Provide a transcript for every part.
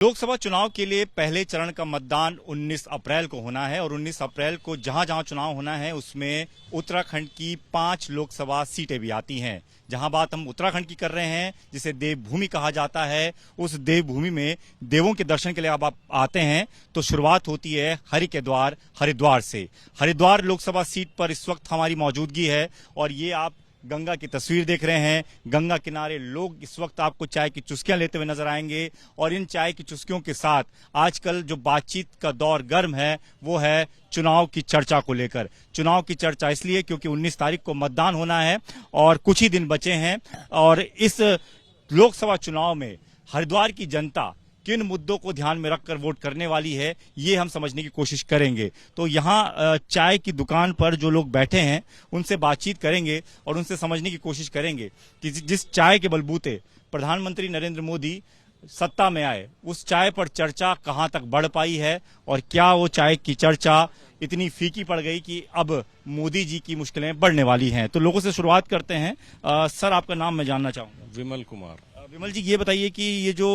लोकसभा चुनाव के लिए पहले चरण का मतदान 19 अप्रैल को होना है और 19 अप्रैल को जहां जहां चुनाव होना है उसमें उत्तराखंड की 5 लोकसभा सीटें भी आती हैं। जहां बात हम उत्तराखंड की कर रहे हैं, जिसे देवभूमि कहा जाता है, उस देवभूमि में देवों के दर्शन के लिए अब आप आते हैं तो शुरुआत होती है हरि के द्वार हरिद्वार से। हरिद्वार लोकसभा सीट पर इस वक्त हमारी मौजूदगी है और ये आप गंगा की तस्वीर देख रहे हैं। गंगा किनारे लोग इस वक्त आपको चाय की चुस्कियां लेते हुए नजर आएंगे और इन चाय की चुस्कियों के साथ आजकल जो बातचीत का दौर गर्म है वो है चुनाव की चर्चा को लेकर। चुनाव की चर्चा इसलिए क्योंकि 19 तारीख को मतदान होना है और कुछ ही दिन बचे हैं और इस लोकसभा चुनाव में हरिद्वार की जनता किन मुद्दों को ध्यान में रखकर वोट करने वाली है ये हम समझने की कोशिश करेंगे। तो यहाँ चाय की दुकान पर जो लोग बैठे हैं उनसे बातचीत करेंगे और उनसे समझने की कोशिश करेंगे कि जिस चाय के बलबूते प्रधानमंत्री नरेंद्र मोदी सत्ता में आए उस चाय पर चर्चा कहां तक बढ़ पाई है और क्या वो चाय की चर्चा इतनी फीकी पड़ गई कि अब मोदी जी की मुश्किलें बढ़ने वाली हैं। तो लोगों से शुरुआत करते हैं। सर, आपका नाम मैं जानना चाहूंगा। विमल कुमार। विमल जी, ये बताइए कि ये जो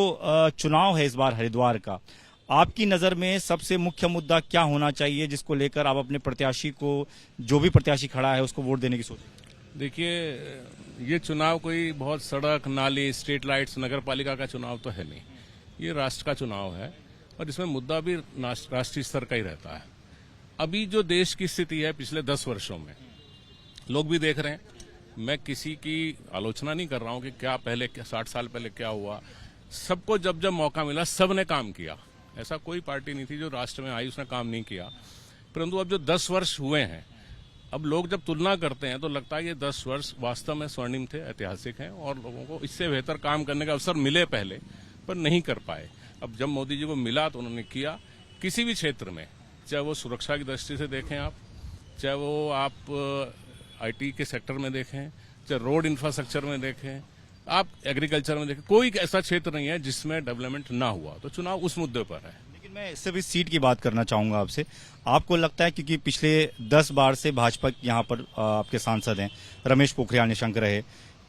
चुनाव है इस बार हरिद्वार का, आपकी नजर में सबसे मुख्य मुद्दा क्या होना चाहिए जिसको लेकर आप अपने प्रत्याशी को, जो भी प्रत्याशी खड़ा है, उसको वोट देने की सोचें? देखिए, ये चुनाव कोई बहुत सड़क नाली स्ट्रीट लाइट्स नगर पालिका का चुनाव तो है नहीं। ये राष्ट्र का चुनाव है और इसमें मुद्दा भी राष्ट्रीय स्तर का ही रहता है। अभी जो देश की स्थिति है पिछले 10 वर्षों में लोग भी देख रहे हैं। मैं किसी की आलोचना नहीं कर रहा हूं कि क्या पहले 60 साल पहले क्या हुआ। सबको जब जब मौका मिला सबने काम किया। ऐसा कोई पार्टी नहीं थी जो राष्ट्र में आई उसने काम नहीं किया। परंतु अब जो 10 वर्ष हुए हैं, अब लोग जब तुलना करते हैं तो लगता है ये 10 वर्ष वास्तव में स्वर्णिम थे, ऐतिहासिक हैं और लोगों को इससे बेहतर काम करने का अवसर मिले पहले, पर नहीं कर पाए। अब जब मोदी जी को मिला तो उन्होंने किया। किसी भी क्षेत्र में, चाहे वो सुरक्षा की दृष्टि से देखें आप, चाहे वो आप आईटी के सेक्टर में देखें, चाहे रोड इंफ्रास्ट्रक्चर में देखें, आप एग्रीकल्चर में देखें, कोई ऐसा क्षेत्र नहीं है जिसमें डेवलपमेंट ना हुआ। तो चुनाव उस मुद्दे पर है। लेकिन मैं इससे भी सीट की बात करना चाहूंगा आपसे। आपको लगता है, क्योंकि पिछले 10 बार से भाजपा यहाँ पर आपके सांसद हैं, रमेश पोखरियाल निशंक रहे,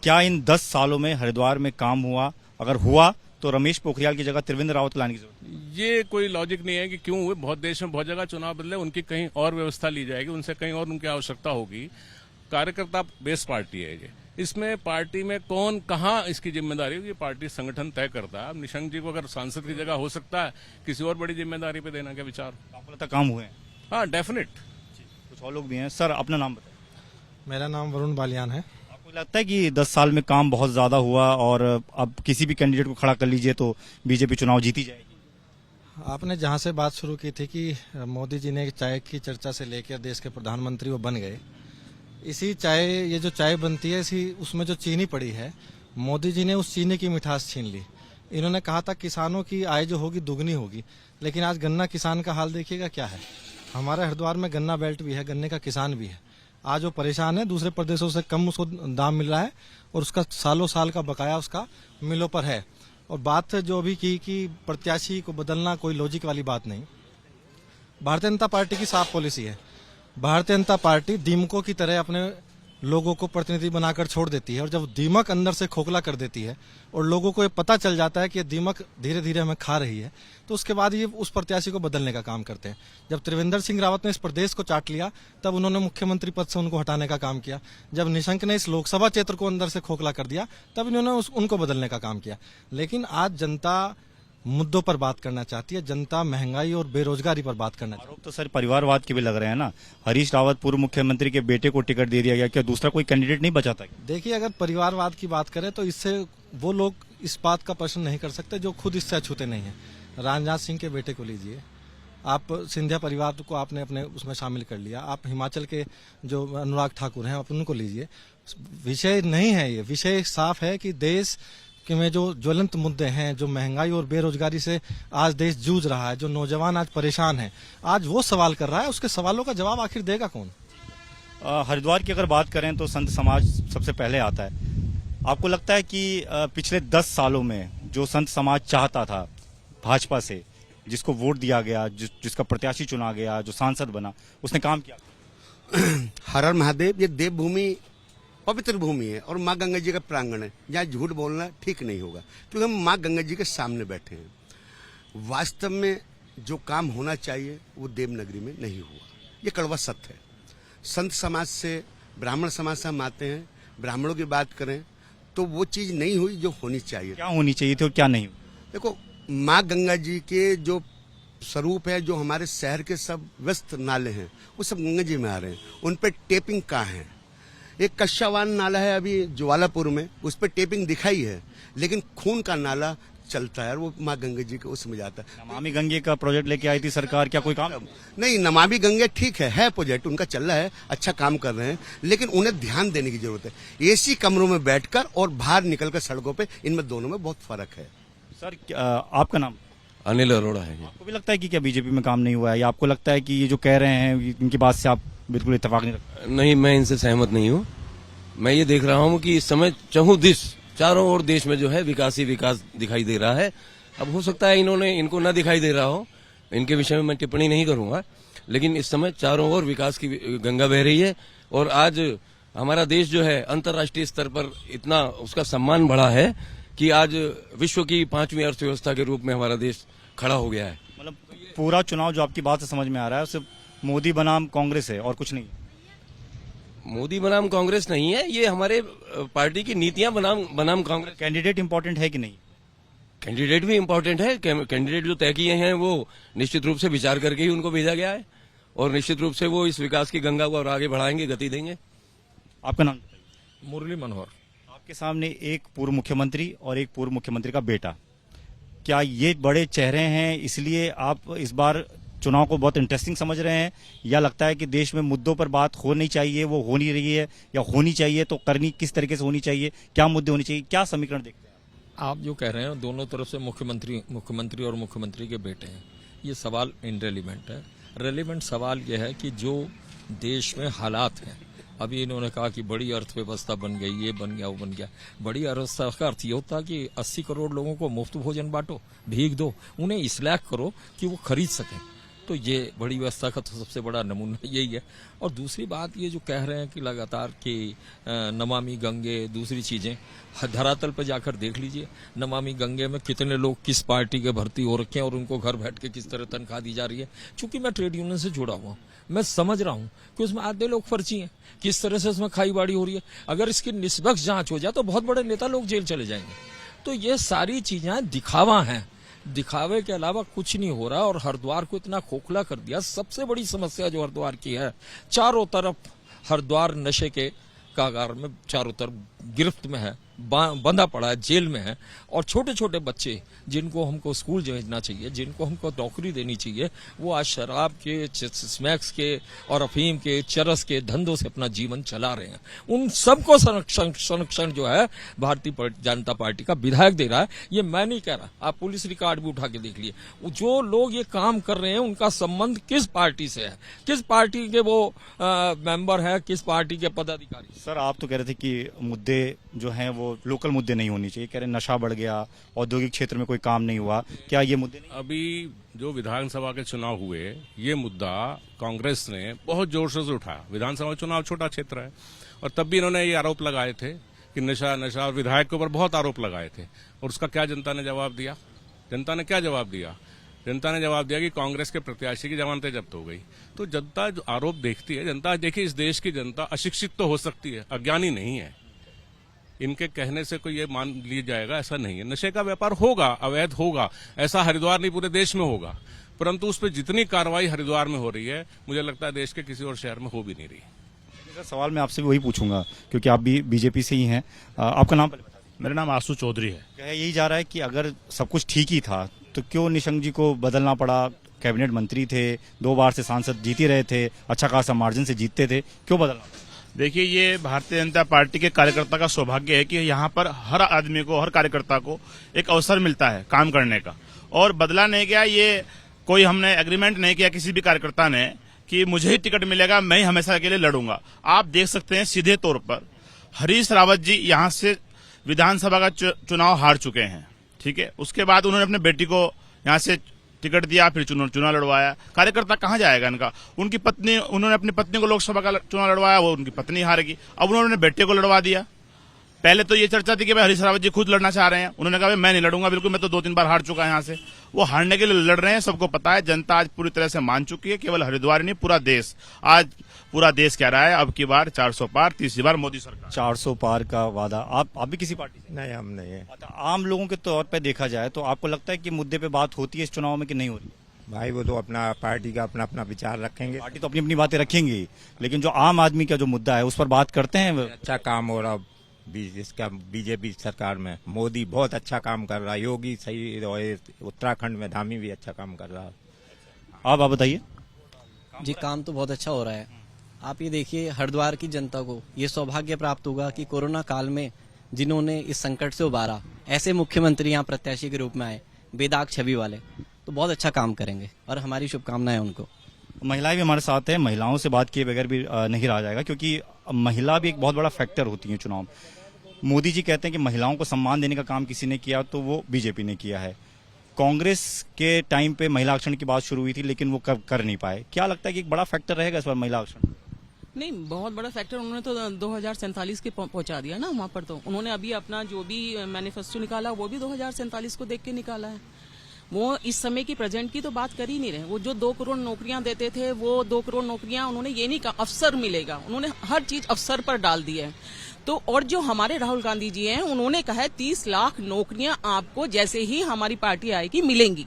क्या इन 10 सालों में हरिद्वार में काम हुआ? अगर हुआ तो रमेश पोखरियाल की जगह त्रिवेंद्र रावत लाने की जरूरत? ये कोई लॉजिक नहीं है कि क्यों हुए। बहुत देश में बहुत जगह चुनाव बदले, उनकी कहीं और व्यवस्था ली जाएगी, उनसे कहीं और उनकी आवश्यकता होगी। कार्यकर्ता बेस पार्टी है ये। इसमें पार्टी में कौन कहाँ इसकी जिम्मेदारी होगी, पार्टी संगठन तय करता है। अब निशंक जी को अगर सांसद की जगह हो सकता है, किसी और बड़ी जिम्मेदारी पे देना क्या विचार? आपको लगता काम हुए हैं? हाँ, डेफिनेट। कुछ और लोग भी हैं। सर, अपना नाम बताइए। मेरा नाम वरुण बालियान है। आपको लगता है कि 10 साल में काम बहुत ज्यादा हुआ और अब किसी भी कैंडिडेट को खड़ा कर लीजिए तो बीजेपी चुनाव जीती जाएगी? आपने जहां से बात शुरू की थी कि मोदी जी ने चाय की चर्चा से लेकर देश के प्रधानमंत्री वो बन गए, इसी चाय, ये जो चाय बनती है, इसी उसमें जो चीनी पड़ी है, मोदी जी ने उस चीनी की मिठास छीन ली। इन्होंने कहा था किसानों की आय जो होगी दुगनी होगी, लेकिन आज गन्ना किसान का हाल देखिएगा क्या है। हमारे हरिद्वार में गन्ना बेल्ट भी है, गन्ने का किसान भी है। आज वो परेशान है, दूसरे प्रदेशों से कम उसको दाम मिल रहा है और उसका सालों साल का बकाया उसका मिलों पर है। और बात जो अभी की कि प्रत्याशी को बदलना, कोई लॉजिक वाली बात नहीं। भारतीय जनता पार्टी की साफ पॉलिसी है। भारतीय जनता पार्टी दीमकों की तरह अपने लोगों को प्रतिनिधि बनाकर छोड़ देती है और जब दीमक अंदर से खोखला कर देती है और लोगों को ये पता चल जाता है कि ये दीमक धीरे धीरे हमें खा रही है, तो उसके बाद ये उस प्रत्याशी को बदलने का काम करते हैं। जब त्रिवेंद्र सिंह रावत ने इस प्रदेश को चाट लिया तब उन्होंने मुख्यमंत्री पद से उनको हटाने का काम किया। जब निशंक ने इस लोकसभा क्षेत्र को अंदर से खोखला कर दिया तब इन्होंने उनको बदलने का काम किया। लेकिन आज जनता मुद्दों पर बात करना चाहती है, जनता महंगाई और बेरोजगारी पर बात करना चाहती है। तो सर, परिवारवाद के भी लग रहे हैं ना। हरीश रावत पूर्व मुख्यमंत्री के बेटे को टिकट दे दिया गया, क्या दूसरा कोई कैंडिडेट नहीं बचा था? देखिए, अगर परिवारवाद की बात करें तो इससे वो लोग इस बात का प्रश्न नहीं कर सकते जो खुद इससे अछूते नहीं है। राजनाथ सिंह के बेटे को लीजिए, आप सिंधिया परिवार को आपने अपने उसमें शामिल कर लिया, आप हिमाचल के जो अनुराग ठाकुर हैं आप उनको लीजिए। विषय नहीं है ये, विषय साफ है कि देश कि में जो ज्वलंत मुद्दे हैं, जो महंगाई और बेरोजगारी से आज देश जूझ रहा है, जो नौजवान आज परेशान है, आज वो सवाल कर रहा है। उसके सवालों का जवाब आखिर देगा कौन? हरिद्वार की अगर बात करें तो संत समाज सबसे पहले आता है। आपको लगता है कि पिछले 10 सालों में जो संत समाज चाहता था भाजपा से, जिसको वोट दिया गया, जिसका प्रत्याशी चुना गया, जो सांसद बना, उसने काम किया? हर हर महादेव, ये देवभूमि पवित्र भूमि है और माँ गंगा जी का प्रांगण है, जहाँ झूठ बोलना ठीक नहीं होगा, क्योंकि हम माँ गंगा जी के सामने बैठे हैं। वास्तव में जो काम होना चाहिए वो देवनगरी में नहीं हुआ। ये कड़वा सत्य है। संत समाज से, ब्राह्मण समाज से हम आते हैं, ब्राह्मणों की बात करें तो वो चीज नहीं हुई जो होनी चाहिए। क्या होनी चाहिए थी और क्या नहीं हुई? देखो, माँ गंगा जी के जो स्वरूप है, जो हमारे शहर के सब व्यस्त नाले हैं वो सब गंगा जी में आ रहे हैं। उन पे टेपिंग कहाँ है? एक कश्यावान नाला है अभी ज्वालापुर में, उस पर टेपिंग दिखाई है, लेकिन खून का नाला चलता है और वो माँ गंगा जी के उसमें जाता है। नमामि गंगे का प्रोजेक्ट लेके आई थी सरकार, क्या कोई काम? नहीं, नमामि गंगे ठीक है प्रोजेक्ट उनका चल रहा है, अच्छा काम कर रहे हैं, लेकिन उन्हें ध्यान देने की जरूरत है। एसी कमरों में बैठकर और बाहर निकलकर सड़कों पे, इनमें दोनों में बहुत फर्क है। सर आपका नाम? अनिल अरोड़ा है। आपको भी लगता है कि क्या बीजेपी में काम नहीं हुआ है, या आपको लगता है कि ये जो कह रहे हैं इनकी बात से आप बिल्कुल इत्तेफाक नहीं रखते? नहीं, मैं इनसे सहमत नहीं हूँ। मैं ये देख रहा हूँ कि इस समय चहुदिश चारों ओर देश में जो है विकास ही विकास दिखाई दे रहा है। अब हो सकता है इनको न दिखाई दे रहा हो, इनके विषय में मैं टिप्पणी नहीं करूंगा, लेकिन इस समय चारों ओर विकास की गंगा बह रही है। और आज हमारा देश जो है अंतर्राष्ट्रीय स्तर पर इतना उसका सम्मान बढ़ा है कि आज विश्व की 5वीं अर्थव्यवस्था के रूप में हमारा देश खड़ा हो गया है। मतलब पूरा चुनाव जो आपकी बात से समझ में आ रहा है सिर्फ मोदी बनाम कांग्रेस है और कुछ नहीं? मोदी बनाम कांग्रेस नहीं है, ये हमारे पार्टी की नीतियां बनाम कांग्रेस। कैंडिडेट इंपॉर्टेंट है कि नहीं? कैंडिडेट भी इम्पोर्टेंट है। कैंडिडेट जो तय किए हैं वो निश्चित रूप से विचार करके ही उनको भेजा गया है, और निश्चित रूप से वो इस विकास की गंगा को और आगे बढ़ाएंगे, गति देंगे। आपका नाम? मुरली मनोहर। आपके सामने एक पूर्व मुख्यमंत्री और एक पूर्व मुख्यमंत्री का बेटा, क्या ये बड़े चेहरे हैं इसलिए आप इस बार चुनाव को बहुत इंटरेस्टिंग समझ रहे हैं, या लगता है कि देश में मुद्दों पर बात हो नहीं चाहिए, वो हो नहीं रही है, या होनी चाहिए तो करनी किस तरीके से होनी चाहिए, क्या मुद्दे होने चाहिए, क्या समीकरण देखते हैं? आप जो कह रहे हैं दोनों तरफ से मुख्यमंत्री और मुख्यमंत्री के बेटे हैं, ये सवाल इनरेलीवेंट है। रेलीवेंट सवाल यह है कि जो देश में हालात हैं, अभी इन्होंने कहा कि बड़ी अर्थव्यवस्था बन गई, ये बन गया, वो बन गया। बड़ी अर्थव्यवस्था का अर्थ ये होता है कि 80 करोड़ लोगों को मुफ्त भोजन बांटो, भीख दो, उन्हें इस लायक करो कि वो खरीद सकें। तो ये बड़ी व्यवस्था का तो सबसे बड़ा नमूना यही है। और दूसरी बात ये जो कह रहे हैं कि लगातार कि नमामि गंगे, दूसरी चीजें, धरातल पर जाकर देख लीजिए नमामि गंगे में कितने लोग किस पार्टी के भर्ती हो रखे हैं और उनको घर बैठ के किस तरह तनख्वाह दी जा रही है। चूंकि मैं ट्रेड यूनियन से जुड़ा हुआ हूँ, मैं समझ रहा हूँ कि उसमें आधे लोग फर्जी हैं, किस तरह से उसमें खाईबाड़ी हो रही है। अगर इसकी निष्पक्ष जांच हो जाए तो बहुत बड़े नेता लोग जेल चले जाएंगे। तो ये सारी चीजें दिखावा हैं, दिखावे के अलावा कुछ नहीं हो रहा। और हरिद्वार को इतना खोखला कर दिया। सबसे बड़ी समस्या जो हरिद्वार की है, चारों तरफ हरिद्वार नशे के कागार में चारों तरफ गिरफ्त में है, बंधा पड़ा है, जेल में है। और छोटे छोटे बच्चे जिनको हमको स्कूल भेजना चाहिए, जिनको हमको नौकरी देनी चाहिए, वो आज शराब के, स्मैक्स के और अफीम के, चरस के धंधों से अपना जीवन चला रहे हैं। उन सबको संरक्षण जो है भारतीय जनता पार्टी का विधायक दे रहा है। ये मैं नहीं कह रहा, आप पुलिस रिकॉर्ड भी उठा के देख लिए। जो लोग ये काम कर रहे हैं उनका संबंध किस पार्टी से है, किस पार्टी के वो मेंबर है, किस पार्टी के पदाधिकारी। सर आप तो कह रहे थे कि मुद्दे जो हैं वो लोकल मुद्दे नहीं होनी चाहिए, कह रहे नशा बढ़ गया, औद्योगिक क्षेत्र में कोई काम नहीं हुआ, क्या ये मुद्दे नहीं? अभी जो विधानसभा के चुनाव हुए, ये मुद्दा कांग्रेस ने बहुत जोर से उठाया। विधानसभा चुनाव छोटा क्षेत्र है, और तब भी इन्होंने ये आरोप लगाए थे कि नशा और विधायक के ऊपर बहुत आरोप लगाए थे। और उसका क्या जनता ने जवाब दिया? जनता ने क्या जवाब दिया? जनता ने जवाब दिया कि कांग्रेस के प्रत्याशी की जमानतें जब्त हो गई। तो जनता जो आरोप देखती है, जनता देखिए, इस देश की जनता अशिक्षित तो हो सकती है, अज्ञानी नहीं है। इनके कहने से कोई ये मान लिया जाएगा ऐसा नहीं है। नशे का व्यापार होगा, अवैध होगा, ऐसा हरिद्वार नहीं पूरे देश में होगा, परंतु उस पर जितनी कार्रवाई हरिद्वार में हो रही है, मुझे लगता है देश के किसी और शहर में हो भी नहीं रही। सवाल मैं आपसे भी वही पूछूंगा क्योंकि आप भी बीजेपी से ही हैं। आपका नाम पहले बता दीजिए। मेरा नाम आशु चौधरी है। कहा यही जा रहा है कि अगर सब कुछ ठीक ही था तो क्यों निशंक जी को बदलना पड़ा? कैबिनेट मंत्री थे, 2 बार से सांसद जीत ही रहे थे, अच्छा खासा मार्जिन से जीतते थे, क्यों बदलना? देखिए, ये भारतीय जनता पार्टी के कार्यकर्ता का सौभाग्य है कि यहाँ पर हर आदमी को, हर कार्यकर्ता को एक अवसर मिलता है काम करने का, और बदला नहीं गया। ये कोई हमने एग्रीमेंट नहीं किया किसी भी कार्यकर्ता ने कि मुझे ही टिकट मिलेगा, मैं ही हमेशा के लिए लड़ूंगा। आप देख सकते हैं सीधे तौर पर हरीश रावत जी यहाँ से विधानसभा का चुनाव हार चुके हैं, ठीक है। उसके बाद उन्होंने अपने बेटी को यहाँ से टिकट दिया, फिर चुनाव लड़वाया। कार्यकर्ता कहाँ जाएगा इनका? उनकी पत्नी, उन्होंने अपनी पत्नी को लोकसभा का चुनाव लड़वाया, वो उनकी पत्नी हार गई। अब उन्होंने बेटे को लड़वा दिया, पहले तो ये चर्चा थी कि भाई हरीश रावत जी खुद लड़ना चाह रहे हैं, उन्होंने कहा भाई मैं नहीं लड़ूंगा, बिल्कुल, मैं तो 2-3 बार हार चुका है यहाँ से। वो हारने के लिए लड़ रहे हैं, सबको पता है, जनता आज पूरी तरह से मान चुकी है, केवल हरिद्वार नहीं पूरा देश, आज पूरा देश कह रहा है अब की बार 400 पार, तीसरी बार मोदी सरकार। 400 पार का वादा। आप भी किसी पार्टी से? नहीं, हम नहीं है अच्छा, आम लोगों के तौर पे देखा जाए तो आपको लगता है कि मुद्दे पे बात होती है इस चुनाव में कि नहीं होती? भाई, वो तो अपना पार्टी का अपना अपना विचार रखेंगे। पार्टी तो अपनी अपनी बातें रखेंगी, लेकिन जो आम आदमी का जो मुद्दा है उस पर बात करते हैं। अच्छा काम हो रहा इसका बीजेपी सरकार में, मोदी बहुत अच्छा काम कर रहा है, योगी सही, उत्तराखंड में धामी भी अच्छा काम कर रहा है। आप बताइए। जी, काम तो बहुत अच्छा हो रहा है। आप ये देखिए, हरिद्वार की जनता को ये सौभाग्य प्राप्त होगा कि कोरोना काल में जिन्होंने इस संकट से उबारा, ऐसे मुख्यमंत्री यहाँ प्रत्याशी के रूप में आए, बेदाग छवि वाले, तो बहुत अच्छा काम करेंगे और हमारी शुभकामनाएं उनको। महिलाएं भी हमारे साथ हैं, महिलाओं से बात किए बगैर भी नहीं रहा जाएगा, क्योंकि महिला भी एक बहुत बड़ा फैक्टर होती है चुनाव। मोदी जी कहते हैं कि महिलाओं को सम्मान देने का काम किसी ने किया तो वो बीजेपी ने किया है। कांग्रेस के टाइम पे महिला आरक्षण की बात शुरू हुई थी, लेकिन वो कर नहीं पाए। क्या लगता है कि एक बड़ा फैक्टर रहेगा इस बार महिला आरक्षण? नहीं, बहुत बड़ा फैक्टर उन्होंने तो 2047 के पहुंचा दिया ना वहां पर। तो उन्होंने अभी अपना जो भी मैनिफेस्टो निकाला वो भी 2047 को देख के निकाला है। वो इस समय की प्रेजेंट की तो बात कर ही नहीं रहे। वो जो 2 करोड़ नौकरियां देते थे, वो 2 करोड़ नौकरियां उन्होंने ये नहीं कहा अफसर मिलेगा, उन्होंने हर चीज अफसर पर डाल दी है। तो और जो हमारे राहुल गांधी जी हैं, उन्होंने कहा है 30 लाख नौकरियां आपको जैसे ही हमारी पार्टी आएगी मिलेंगी।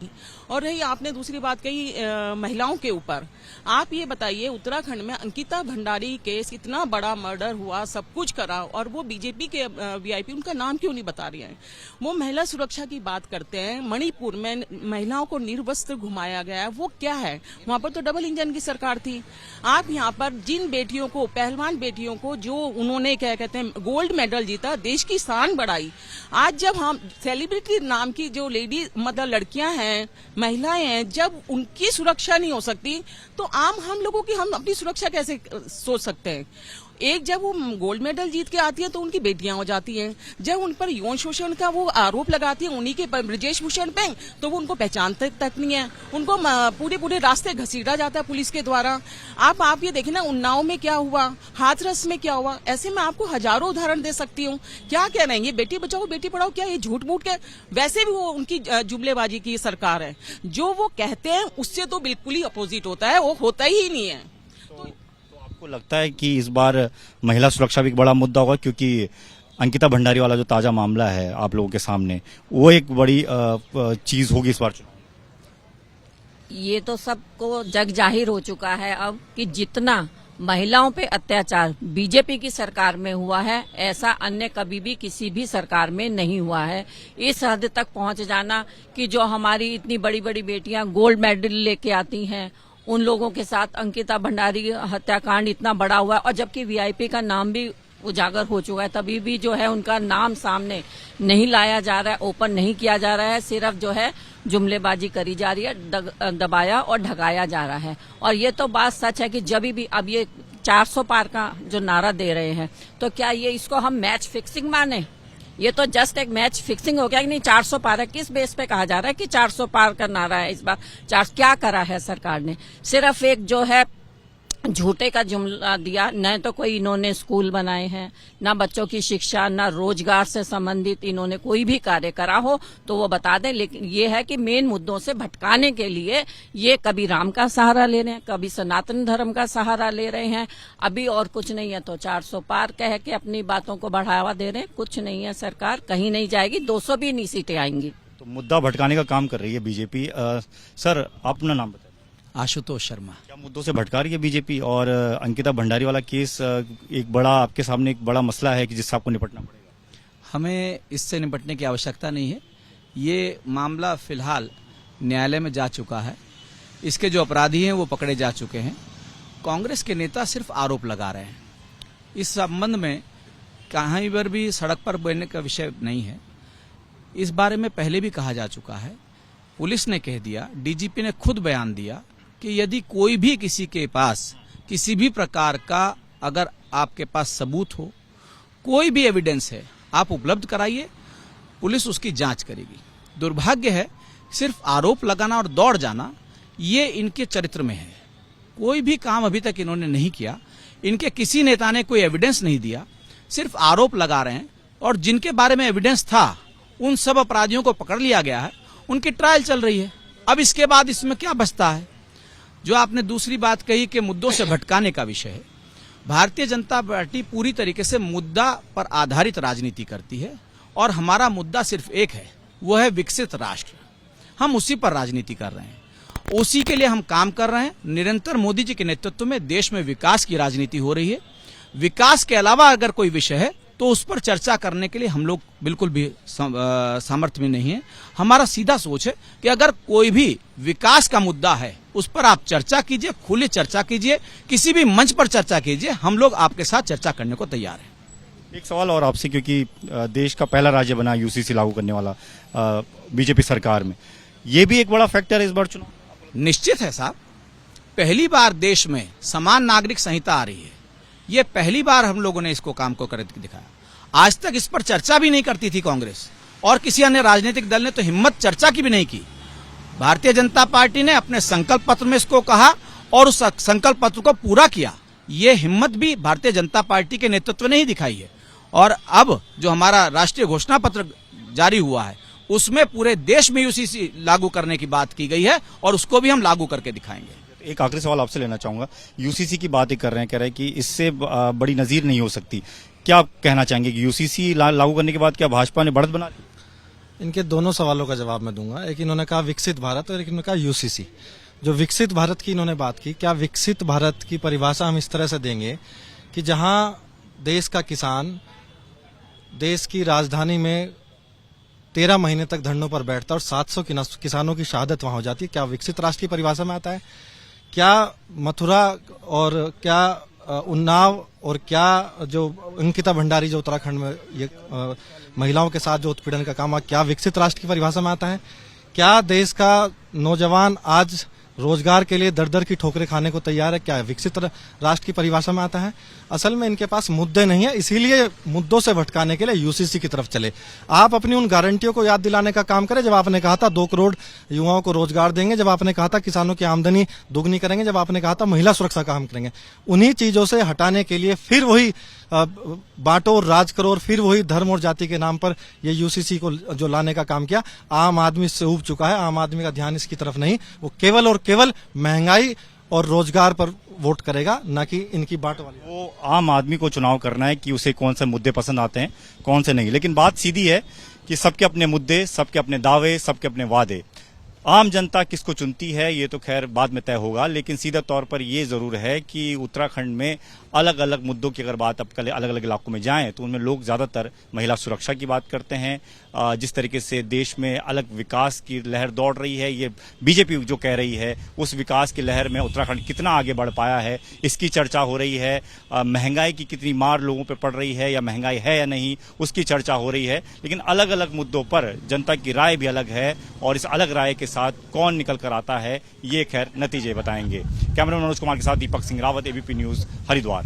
और रही आपने दूसरी बात कही महिलाओं के ऊपर, आप ये बताइए, उत्तराखंड में अंकिता भंडारी केस, इतना बड़ा मर्डर हुआ, सब कुछ करा, और वो बीजेपी के वीआईपी उनका नाम क्यों नहीं बता रहे हैं? वो महिला सुरक्षा की बात करते हैं। मणिपुर में महिलाओं को निर्वस्त्र घुमाया गया है, वो क्या है? वहां पर तो डबल इंजन की सरकार थी। आप यहाँ पर जिन बेटियों को, पहलवान बेटियों को, जो उन्होंने क्या कहते हैं गोल्ड मेडल जीता, देश की शान बढ़ाई, आज जब हम सेलिब्रिटी नाम की जो लेडी मतलब लड़कियां हैं, महिलाएं हैं, जब उनकी सुरक्षा नहीं हो सकती तो आम हम लोगों की हम अपनी सुरक्षा कैसे सोच सकते हैं? एक जब वो गोल्ड मेडल जीत के आती है तो उनकी बेटियां हो जाती हैं, जब उन पर यौन शोषण का वो आरोप लगाती है उन्हीं के ब्रजेश भूषण पे, तो वो उनको पहचानते तक नहीं है, उनको पूरे रास्ते घसीटा जाता है पुलिस के द्वारा। आप ये देखें ना, उन्नाव में क्या हुआ, हाथरस में क्या हुआ, ऐसे में आपको हजारों उदाहरण दे सकती हूँ। क्या कह रहे हैं ये बेटी बचाओ बेटी पढ़ाओ, क्या ये झूठ मूठ के? वैसे भी वो उनकी जुमलेबाजी की सरकार है। जो वो कहते हैं उससे तो बिल्कुल ही अपोजिट होता है, वो होता ही नहीं है। आपको लगता है कि इस बार महिला सुरक्षा भी एक बड़ा मुद्दा होगा, क्योंकि अंकिता भंडारी वाला जो ताजा मामला है आप लोगों के सामने, वो एक बड़ी चीज होगी इस बार चुनाव? ये तो सबको जग जाहिर हो चुका है अब कि जितना महिलाओं पे अत्याचार बीजेपी की सरकार में हुआ है, ऐसा अन्य कभी भी किसी भी सरकार में नहीं हुआ है। इस हद तक पहुंच जाना कि जो हमारी इतनी बड़ी बड़ी बेटियां गोल्ड मेडल लेके आती हैं, उन लोगों के साथ अंकिता भंडारी हत्याकांड इतना बड़ा हुआ है, और जबकि वीआईपी का नाम भी उजागर हो चुका है, तभी भी जो है उनका नाम सामने नहीं लाया जा रहा है, ओपन नहीं किया जा रहा है, सिर्फ जो है जुमलेबाजी करी जा रही है, दबाया और ढकाया जा रहा है। और ये तो बात सच है कि जब भी अब ये 400 पार का जो नारा दे रहे हैं, तो क्या ये इसको हम मैच फिक्सिंग माने? ये तो जस्ट एक मैच फिक्सिंग हो गया कि नहीं 400 पार है। किस बेस पे कहा जा रहा है कि 400 पार का नारा है इस बार? क्या करा है सरकार ने? सिर्फ एक जो है झूठे का जुमला दिया, न तो कोई इन्होंने स्कूल बनाए हैं, न बच्चों की शिक्षा, न रोजगार से संबंधित इन्होंने कोई भी कार्य करा हो तो वो बता दें। लेकिन ये है कि मेन मुद्दों से भटकाने के लिए ये कभी राम का सहारा ले रहे हैं, कभी सनातन धर्म का सहारा ले रहे हैं, अभी और कुछ नहीं है तो 400 पार कह के अपनी बातों को बढ़ावा दे रहे हैं। कुछ नहीं है, सरकार कहीं नहीं जाएगी, 200 भी नहीं सीटें आएंगी। तो मुद्दा भटकाने का काम कर रही है बीजेपी। सर, अपना नाम बताइए। आशुतोष शर्मा। क्या मुद्दों से भटका रही है बीजेपी? और अंकिता भंडारी वाला केस एक बड़ा आपके सामने एक बड़ा मसला है कि जिससे आपको निपटना पड़ेगा। हमें इससे निपटने की आवश्यकता नहीं है। ये मामला फिलहाल न्यायालय में जा चुका है, इसके जो अपराधी हैं वो पकड़े जा चुके हैं। कांग्रेस के नेता सिर्फ आरोप लगा रहे हैं। इस संबंध में कहीं पर भी सड़क पर बैठने का विषय नहीं है। इस बारे में पहले भी कहा जा चुका है, पुलिस ने कह दिया, डीजीपी ने खुद बयान दिया कि यदि कोई भी किसी के पास किसी भी प्रकार का अगर आपके पास सबूत हो, कोई भी एविडेंस है, आप उपलब्ध कराइए, पुलिस उसकी जांच करेगी। दुर्भाग्य है सिर्फ आरोप लगाना और दौड़ जाना, ये इनके चरित्र में है। कोई भी काम अभी तक इन्होंने नहीं किया, इनके किसी नेता ने कोई एविडेंस नहीं दिया, सिर्फ आरोप लगा रहे हैं। और जिनके बारे में एविडेंस था उन सब अपराधियों को पकड़ लिया गया है, उनकी ट्रायल चल रही है। अब इसके बाद इसमें क्या बचता है? जो आपने दूसरी बात कही कि मुद्दों से भटकाने का विषय है, भारतीय जनता पार्टी पूरी तरीके से मुद्दा पर आधारित राजनीति करती है और हमारा मुद्दा सिर्फ एक है, वो है विकसित राष्ट्र। हम उसी पर राजनीति कर रहे हैं, उसी के लिए हम काम कर रहे हैं। निरंतर मोदी जी के नेतृत्व में देश में विकास की राजनीति हो रही है। विकास के अलावा अगर कोई विषय है तो उस पर चर्चा करने के लिए हम लोग बिल्कुल भी सामर्थ्य में नहीं है। हमारा सीधा सोच है कि अगर कोई भी विकास का मुद्दा है उस पर आप चर्चा कीजिए, खुली चर्चा कीजिए, किसी भी मंच पर चर्चा कीजिए, हम लोग आपके साथ चर्चा करने को तैयार हैं। एक सवाल और आपसे, क्योंकि देश का पहला राज्य बना यूसीसी लागू करने वाला बीजेपी सरकार में, ये भी एक बड़ा फैक्टर है इस बार चुनाव? निश्चित है साहब, पहली बार देश में समान नागरिक संहिता आ रही है। ये पहली बार हम लोगों ने इसको काम को करके दिखाया। आज तक इस पर चर्चा भी नहीं करती थी कांग्रेस, और किसी अन्य राजनीतिक दल ने तो हिम्मत चर्चा की भी नहीं की। भारतीय जनता पार्टी ने अपने संकल्प पत्र में इसको कहा और उस संकल्प पत्र को पूरा किया। ये हिम्मत भी भारतीय जनता पार्टी के नेतृत्व ने ही दिखाई है। और अब जो हमारा राष्ट्रीय घोषणा पत्र जारी हुआ है उसमें पूरे देश में यूसीसी लागू करने की बात की गई है और उसको भी हम लागू करके दिखाएंगे। एक आखिरी सवाल आपसे लेना चाहूंगा, यूसीसी की बात ही कर रहे हैं, कह रहे हैं कि इससे बड़ी नजीर नहीं हो सकती। क्या कहना चाहेंगे कि यूसीसी लागू करने के बाद क्या भाजपा ने बढ़त बना ली? इनके दोनों सवालों का जवाब मैं दूंगा। एक इन्होंने कहा विकसित भारत और एक इन्होंने कहा यूसीसी। जो विकसित भारत की इन्होंने बात की, क्या विकसित भारत की परिभाषा हम इस तरह से देंगे कि जहां देश का किसान देश की राजधानी में 13 महीने तक धरनों पर बैठता और 700 किसानों की शहादत वहां हो जाती है? क्या विकसित राष्ट्र की परिभाषा में आता है? क्या मथुरा और क्या उन्नाव और क्या जो अंकिता भंडारी जो उत्तराखंड में ये महिलाओं के साथ जो उत्पीड़न का काम है, क्या विकसित राष्ट्र की परिभाषा में आता है? क्या देश का नौजवान आज रोजगार के लिए दर दर की ठोकरें खाने को तैयार है? क्या विकसित राष्ट्र की परिभाषा में आता है? असल में इनके पास मुद्दे नहीं है, इसीलिए मुद्दों से भटकाने के लिए यूसीसी की तरफ चले। आप अपनी उन गारंटियों को याद दिलाने का काम करें। जब आपने कहा था 2 करोड़ युवाओं को रोजगार देंगे, जब आपने कहा था किसानों की आमदनी दोगुनी करेंगे, जब आपने कहा था महिला सुरक्षा का काम करेंगे, उन्हीं चीजों से हटाने के लिए फिर वही बांटो और राज करो और फिर वही धर्म और जाति के नाम पर ये यूसीसी को जो लाने का काम किया, आम आदमी इससे ऊब चुका है। आम आदमी का ध्यान इसकी तरफ नहीं, वो केवल और केवल महंगाई और रोजगार पर वोट करेगा, ना कि इनकी बांट वाली। वो आम आदमी को चुनाव करना है कि उसे कौन से मुद्दे पसंद आते हैं, कौन से नहीं। लेकिन बात सीधी है कि सबके अपने मुद्दे, सबके अपने दावे, सबके अपने वादे। आम जनता किसको चुनती है ये तो खैर बाद में तय होगा, लेकिन सीधा तौर पर ये जरूर है कि उत्तराखंड में अलग अलग मुद्दों की अगर बात अब कल अलग अलग इलाकों में जाएं तो उनमें लोग ज्यादातर महिला सुरक्षा की बात करते हैं। जिस तरीके से देश में अलग विकास की लहर दौड़ रही है, ये बीजेपी जो कह रही है, उस विकास की लहर में उत्तराखंड कितना आगे बढ़ पाया है इसकी चर्चा हो रही है। महंगाई की कितनी मार लोगों पर पड़ रही है या महंगाई है या नहीं उसकी चर्चा हो रही है। लेकिन अलग अलग मुद्दों पर जनता की राय भी अलग है और इस अलग राय के साथ कौन निकल कर आता है ये खैर नतीजे बताएंगे। कैमरामैन मनोज कुमार के साथ दीपक सिंह रावत, एबीपी न्यूज, हरिद्वार।